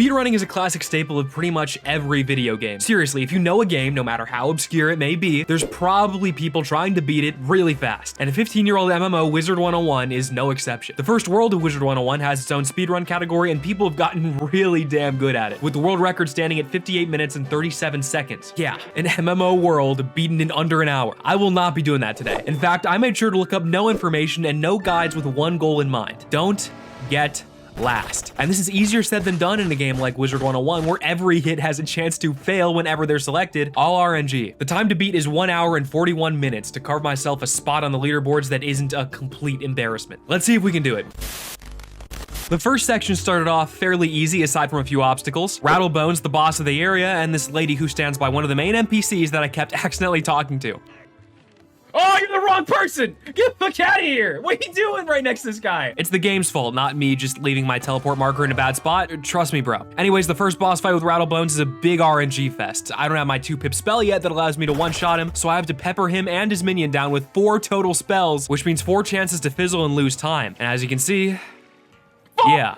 Speedrunning is a classic staple of pretty much every video game. Seriously, if you know a game, no matter how obscure it may be, there's probably people trying to beat it really fast. And a 15-year-old MMO, Wizard101, is no exception. The first world of Wizard101 has its own speedrun category, and people have gotten really damn good at it, with the world record standing at 58 minutes and 37 seconds. Yeah, an MMO world beaten in under an hour. I will not be doing that today. In fact, I made sure to look up no information and no guides with one goal in mind. Don't get last. And this is easier said than done in a game like Wizard101, where every hit has a chance to fail whenever they're selected, all RNG. The time to beat is 1 hour and 41 minutes to carve myself a spot on the leaderboards that isn't a complete embarrassment. Let's see if we can do it. The first section started off fairly easy aside from a few obstacles. Rattlebones, the boss of the area, and this lady who stands by one of the main NPCs that I kept accidentally talking to. Oh, you're the wrong person! Get the fuck out of here! What are you doing right next to this guy? It's the game's fault, not me just leaving my teleport marker in a bad spot. Trust me, bro. Anyways, the first boss fight with Rattlebones is a big RNG fest. I don't have my 2-pip spell yet that allows me to one-shot him, so I have to pepper him and his minion down with 4 total spells, which means 4 chances to fizzle and lose time. And as you can see, yeah,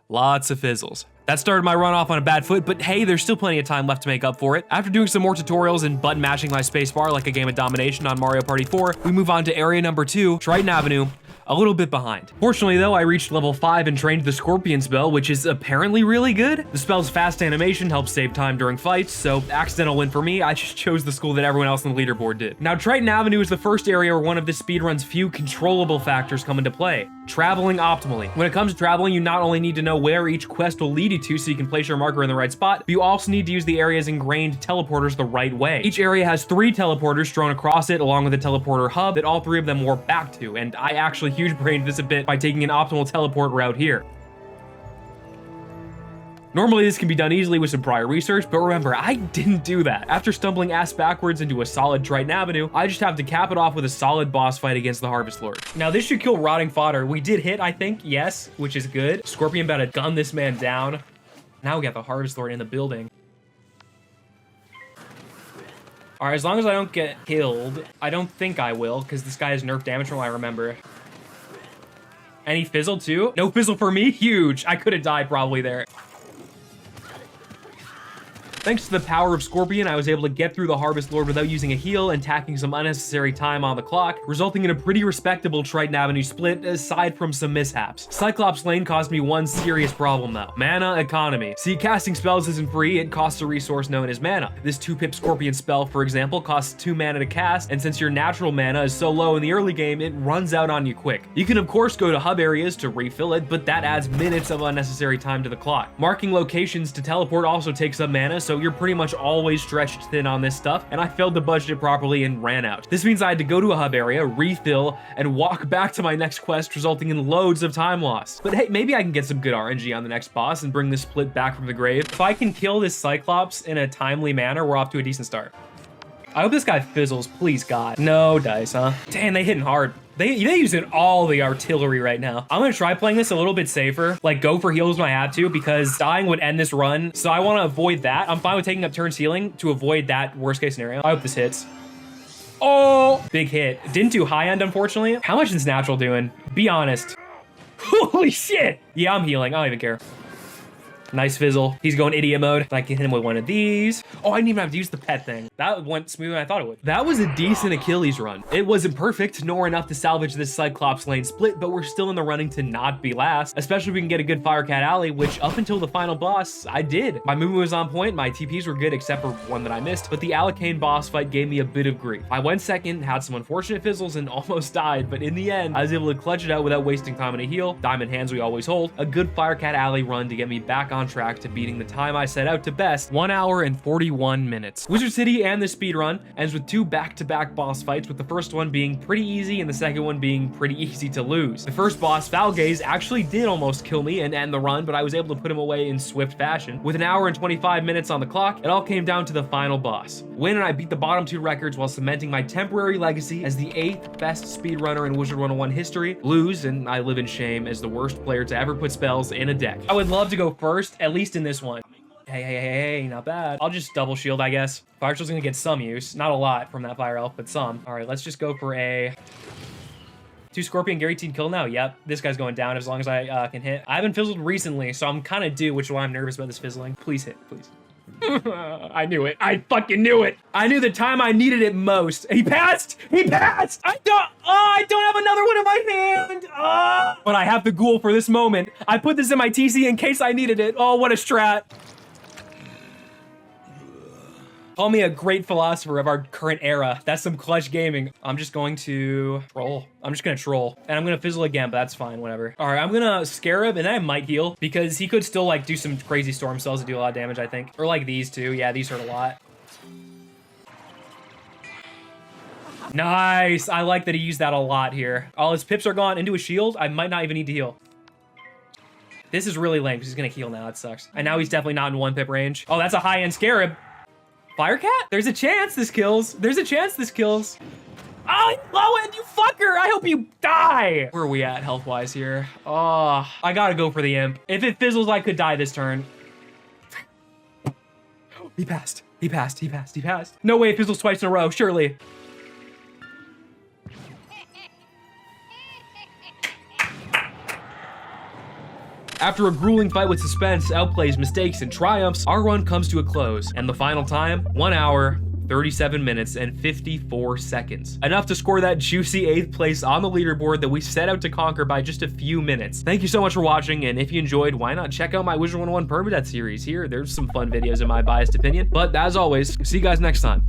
lots of fizzles. That started my run off on a bad foot, but hey, there's still plenty of time left to make up for it. After doing some more tutorials and button mashing my spacebar like a game of domination on Mario Party 4, we move on to area number 2, Triton Avenue, a little bit behind. Fortunately though, I reached level 5 and trained the Scorpion spell, which is apparently really good. The spell's fast animation helps save time during fights, so accidental win for me. I just chose the school that everyone else on the leaderboard did. Now, Triton Avenue is the first area where one of this speedrun's few controllable factors come into play: traveling optimally. When it comes to traveling, you not only need to know where each quest will lead you to so you can place your marker in the right spot, but you also need to use the area's ingrained teleporters the right way. Each area has 3 teleporters strewn across it, along with a teleporter hub that all 3 of them warp back to, and I actually huge-brained this a bit by taking an optimal teleport route here. Normally this can be done easily with some prior research, but remember, I didn't do that. After stumbling ass backwards into a solid Triton Avenue, I just have to cap it off with a solid boss fight against the Harvest Lord. Now this should kill rotting fodder. We did hit, I think, yes, which is good. Scorpion about to gun this man down. Now we got the Harvest Lord in the building. All right, as long as I don't get killed, I don't think I will, because this guy has nerf damage from what I remember. And he fizzled too? No fizzle for me? Huge. I could have died probably there. Thanks to the power of Scorpion, I was able to get through the Harvest Lord without using a heal and tacking some unnecessary time on the clock, resulting in a pretty respectable Triton Avenue split aside from some mishaps. Cyclops Lane caused me one serious problem though: mana economy. See, casting spells isn't free, it costs a resource known as mana. This 2-pip Scorpion spell, for example, costs 2 mana to cast, and since your natural mana is so low in the early game, it runs out on you quick. You can of course go to hub areas to refill it, but that adds minutes of unnecessary time to the clock. Marking locations to teleport also takes up mana, so you're pretty much always stretched thin on this stuff, and I failed to budget it properly and ran out. This means I had to go to a hub area, refill, and walk back to my next quest, resulting in loads of time lost. But hey, maybe I can get some good RNG on the next boss and bring this split back from the grave. If I can kill this Cyclops in a timely manner, we're off to a decent start. I hope this guy fizzles, please God. No dice, huh? Dang, they hitting hard. They using all the artillery right now. I'm gonna try playing this a little bit safer, like go for heals when I have to, because dying would end this run, so I want to avoid that. I'm fine with taking up turns healing to avoid that worst case scenario. I hope this hits. Oh, big hit. Didn't do high end, unfortunately. How much is natural doing? Be honest. Holy shit. Yeah, I'm healing. I don't even care. Nice fizzle. He's going idiot mode. I can hit him with one of these. Oh, I didn't even have to use the pet thing. That went smoother than I thought it would. That was a decent Achilles run. It wasn't perfect, nor enough to salvage this Cyclops Lane split, but we're still in the running to not be last, especially if we can get a good Firecat Alley, which up until the final boss, I did. My movement was on point, my TPs were good, except for one that I missed, but the Alicane boss fight gave me a bit of grief. I went second, had some unfortunate fizzles, and almost died, but in the end, I was able to clutch it out without wasting time on a heal. Diamond hands we always hold. A good Firecat Alley run to get me back on track to beating the time I set out to best, 1 hour and 41 minutes. Wizard City and the speedrun ends with 2 back-to-back boss fights, with the first one being pretty easy and the second one being pretty easy to lose. The first boss, Falgaze, actually did almost kill me and end the run, but I was able to put him away in swift fashion. With 1 hour and 25 minutes on the clock, it all came down to the final boss. Win, and I beat the bottom 2 records while cementing my temporary legacy as the 8th best speedrunner in Wizard101 history. Lose, and I live in shame as the worst player to ever put spells in a deck. I would love to go first, at least in this one. Hey, not bad. I'll just double shield, I guess. Fire shield's gonna get some use. Not a lot from that fire elf, but some. All right, let's just go for a 2 Scorpion guaranteed kill now. Yep, this guy's going down as long as I can hit. I haven't fizzled recently, so I'm kind of due, which is why I'm nervous about this fizzling. Please hit, please. I knew it. I fucking knew it. I knew the time I needed it most. He passed. He passed. I don't have another one in my hand. But I have the ghoul for this moment. I put this in my TC in case I needed it. Oh, what a strat. Call me a great philosopher of our current era. That's some clutch gaming. I'm just going to troll. I'm just gonna troll. And I'm gonna fizzle again, but that's fine, whatever. All right, I'm gonna Scarab, and then I might heal, because he could still like do some crazy storm cells that do a lot of damage, I think. Or like these two. Yeah, these hurt a lot. Nice. I like that he used that a lot here. All his pips are gone into a shield. I might not even need to heal. This is really lame, because he's gonna heal now. That sucks. And now he's definitely not in 1 pip range. Oh, that's a high-end Scarab. Firecat? There's a chance this kills. There's a chance this kills. Oh, low end, you fucker! I hope you die! Where are we at health-wise here? Oh, I gotta go for the imp. If it fizzles, I could die this turn. He passed. He passed. He passed. He passed. No way it fizzles twice in a row, surely. After a grueling fight with suspense, outplays, mistakes, and triumphs, our run comes to a close, and the final time, 1 hour, 37 minutes, and 54 seconds. Enough to score that juicy 8th place on the leaderboard that we set out to conquer by just a few minutes. Thank you so much for watching, and if you enjoyed, why not check out my Wizard101 Permadeath series here? There's some fun videos in my biased opinion. But as always, see you guys next time.